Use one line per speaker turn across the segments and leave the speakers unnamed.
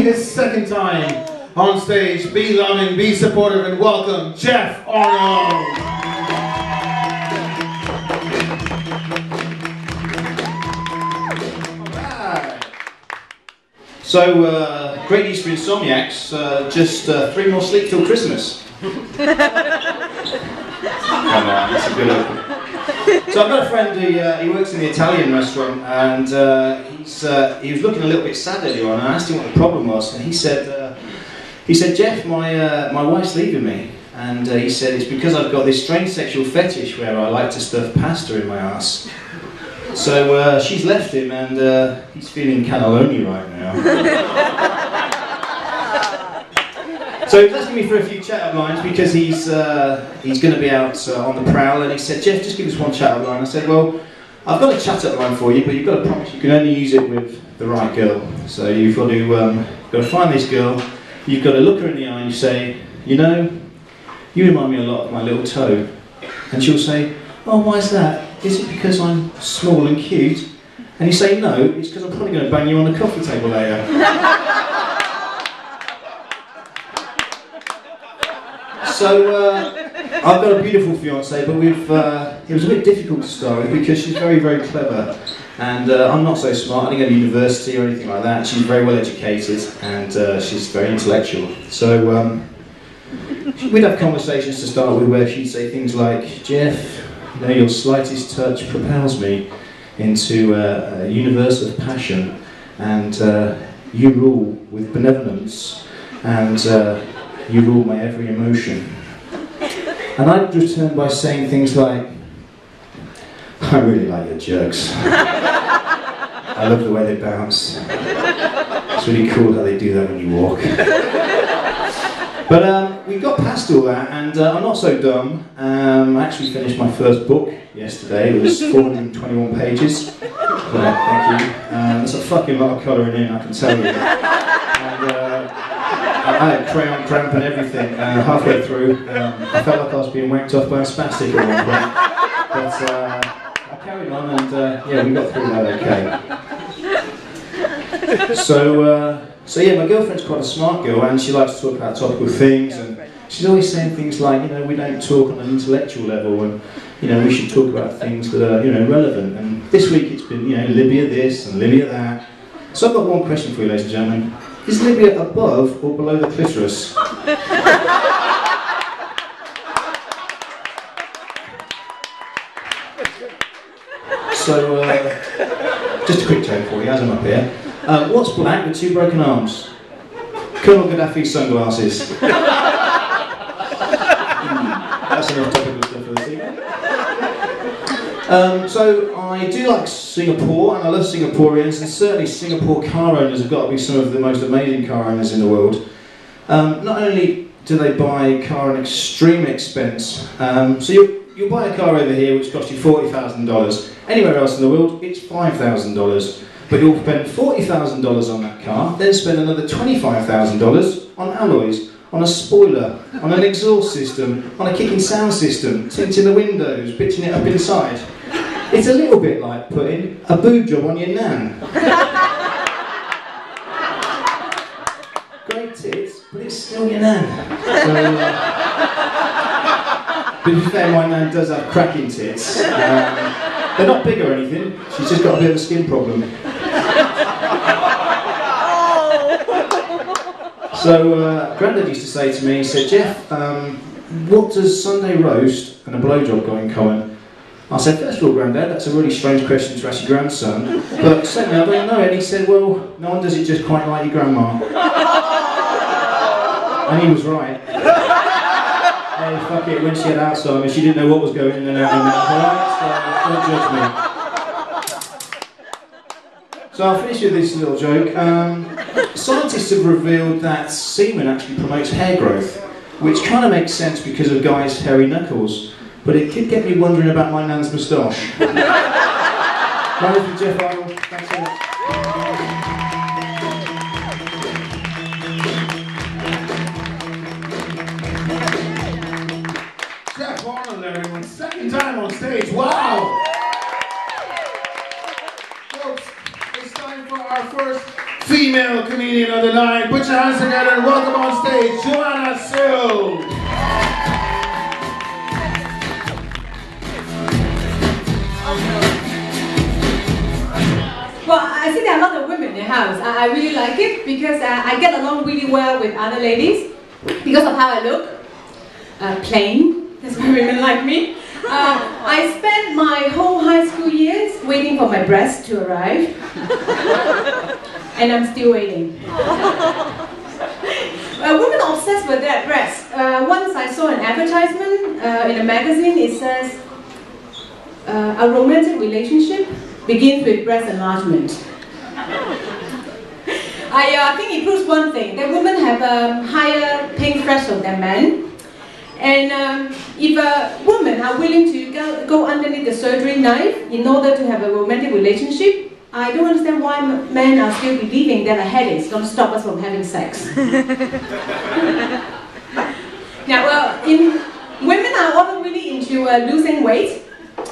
His second time on stage. Be loving, be supportive, and welcome Jeff Arnold. Alright. So, great news for insomniacs. Just 3 more sleep till Christmas. Come on, that's a good open. So I've got a friend who he works in the Italian restaurant, and he was looking a little bit sad earlier on. And I asked him what the problem was, and he said, Jeff, my wife's leaving me, and he said it's because I've got this strange sexual fetish where I like to stuff pasta in my arse. So she's left him, and he's feeling kind of lonely right now. So he's asking me for a few chat-up lines because he's going to be out on the prowl, and he said, Jeff, just give us one chat-up line. I said, well, I've got a chat-up line for you, but you've got to promise you can only use it with the right girl. So you've got to find this girl, you've got to look her in the eye and you say, you know, you remind me a lot of my little toe. And she'll say, oh, why is that? Is it because I'm small and cute? And you say, no, it's because I'm probably going to bang you on the coffee table later. So, I've got a beautiful fiancée, but it was a bit difficult to start with because she's very, very clever. And I'm not so smart, I didn't go to university or anything like that. She's very well educated and she's very intellectual. So, we'd have conversations to start with where she'd say things like, Jeff, you know, your slightest touch propels me into a universe of passion, and you rule with benevolence, and you rule my every emotion. And I'd return by saying things like, I really like your jokes. I love the way they bounce. It's really cool how they do that when you walk. But we got past all that, and I'm not so dumb. I actually finished my first book yesterday. It was 421 pages. Thank you. That's a fucking lot of colouring in, I can tell you. And, I had crayon cramp and everything halfway through. I felt like I was being wanked off by a spastic at one point. But I carried on, and yeah, we got through that okay. So yeah, my girlfriend's quite a smart girl, and she likes to talk about topical things, and she's always saying things like, you know, we don't talk on an intellectual level, and you know, we should talk about things that are, you know, relevant. And this week it's been, you know, Libya this and Libya that. So I've got one question for you, ladies and gentlemen. Is Libya above or below the clitoris? So, just a quick joke for you as I'm up here. What's black with 2 broken arms? Colonel Gaddafi's sunglasses. That's enough topical stuff for this evening. So I do like Singapore, and I love Singaporeans, and certainly Singapore car owners have got to be some of the most amazing car owners in the world. Not only do they buy a car at extreme expense, so you'll buy a car over here which costs you $40,000. Anywhere else in the world, it's $5,000. But you'll spend $40,000 on that car, then spend another $25,000 on alloys, on a spoiler, on an exhaust system, on a kicking sound system, tinting the windows, pitching it up inside. It's a little bit like putting a boob job on your nan. Great tits, but it's still your nan. So, but to be fair, my nan does have cracking tits. They're not big or anything, she's just got a bit of a skin problem. So, Grandad used to say to me, he said, Jeff, what does Sunday roast and a blowjob got in common? I said, first of all, Grandad, that's a really strange question to ask your grandson, but secondly, I don't know. And he said, well, no one does it just quite like your grandma. And he was right. Hey, fuck it, when she had Alzheimer's, she didn't know what was going in and out of her mouth, alright? So, don't judge me. So I'll finish with this little joke. Scientists have revealed that semen actually promotes hair growth, which kind of makes sense because of guys' hairy knuckles, but it could get me wondering about my nan's moustache. That was for Jeff Arnold. Thanks so much. Jeff Arnold, everyone. Second time on stage. Wow! Folks, it's time for our first female
female comedian of the night. Put your hands together and welcome on stage, Joanna Sill.
Well, I see there are a lot of women in the house. I really like it because I get along really well with other ladies because of how I look. Plain, that's why women like me. I spent my whole high school years waiting for my breasts to arrive. And I'm still waiting. Women are obsessed with their breasts. Once I saw an advertisement in a magazine. It says, a romantic relationship begins with breast enlargement. I think it proves one thing, that women have a higher pain threshold than men. And if a woman are willing to go underneath the surgery knife in order to have a romantic relationship, I don't understand why men are still believing that a headache is going to stop us from having sex. Now, women are also really into losing weight.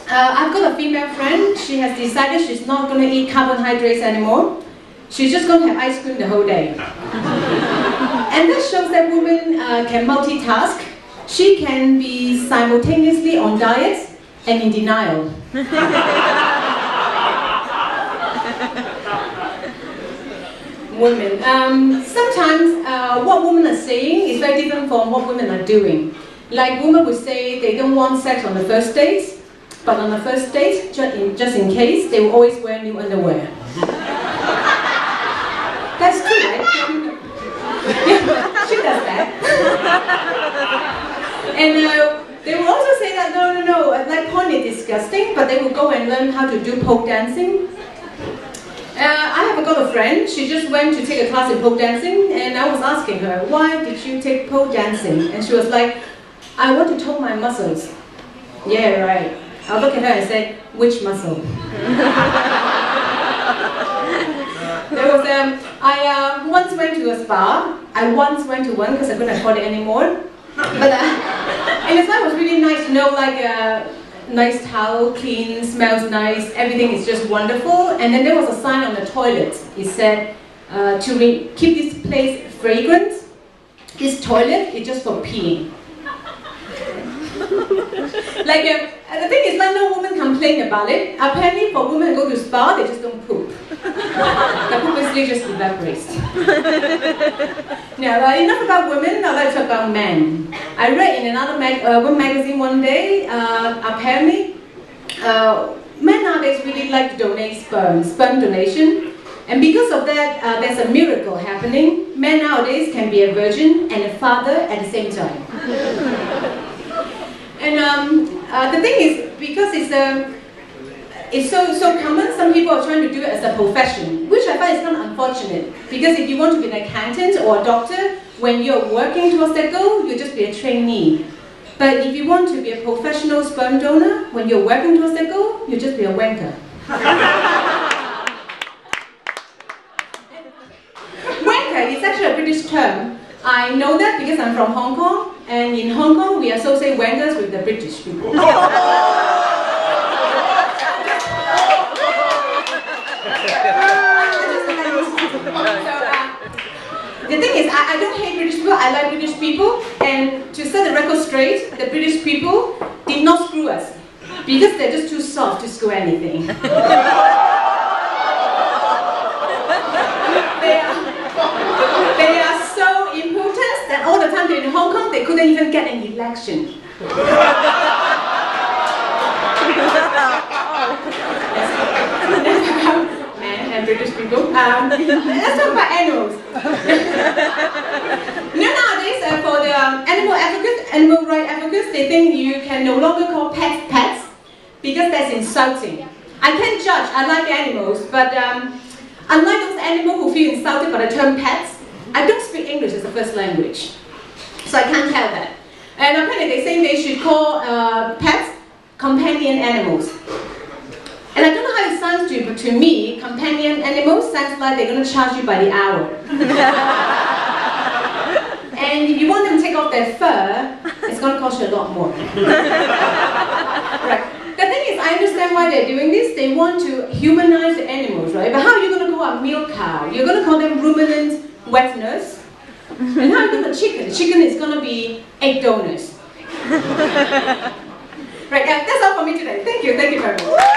I've got a female friend. She has decided she's not going to eat carbohydrates anymore. She's just going to have ice cream the whole day. And that shows that women can multitask. She can be simultaneously on diet and in denial. Women. Sometimes what women are saying is very different from what women are doing. Like women would say they don't want sex on the first date, but on the first date, just in case, they will always wear new underwear. That's true, right? She does that. And they will also say that, no, like porn is disgusting, but they will go and learn how to do pole dancing. I have got a friend, she just went to take a class in pole dancing, and I was asking her, why did you take pole dancing? And she was like, I want to tone my muscles. Yeah, right. I'll look at her and say, which muscle? I once went to a spa. I once went to one because I couldn't afford it anymore. But and the spa was really nice, you know, like a nice towel, clean, smells nice, everything is just wonderful. And then there was a sign on the toilet. It said, to keep this place fragrant, this toilet is just for peeing. Like, the thing is, like, no woman complain about it. Apparently, for women who go to spa, they just don't poop. The poop basically just evaporates. Now, enough about women, now let's talk about men. I read in another one magazine one day, apparently, men nowadays really like to donate sperm donation. And because of that, there's a miracle happening. Men nowadays can be a virgin and a father at the same time. And the thing is, because it's so common, some people are trying to do it as a profession, which I find is kind of unfortunate. Because if you want to be an accountant or a doctor, when you're working towards that goal, you'll just be a trainee. But if you want to be a professional sperm donor, when you're working towards that goal, you'll just be a wanker. Wanker is actually a British term. I know that because I'm from Hong Kong, and in Hong Kong we associate wankers with the British people. The thing is, I don't hate British people, I like British people, and to set the record straight, the British people did not screw us, because they're just too soft to screw anything. They are so impotent that all the time they're in Hong Kong, they couldn't even get an election. Men and British people. Let's talk about animals. Nowadays, for the animal rights advocates, they think you can no longer call pets pets because that's insulting. I can't judge, I like animals, but unlike those animals who feel insulted by the term pets, I don't speak English as a first language, so I can't tell that. And apparently they say they should call pets companion animals. And I don't know how it sounds to me. Companion animals sounds like they're going to charge you by the hour. And if you want them to take off their fur, it's going to cost you a lot more. Right. The thing is, I understand why they're doing this. They want to humanize the animals, right? But how are you going to who are milk cow, you're going to call them ruminant wet nurse. And how about the chicken? The chicken is going to be egg donors. Right, that's all for me today. Thank you very much.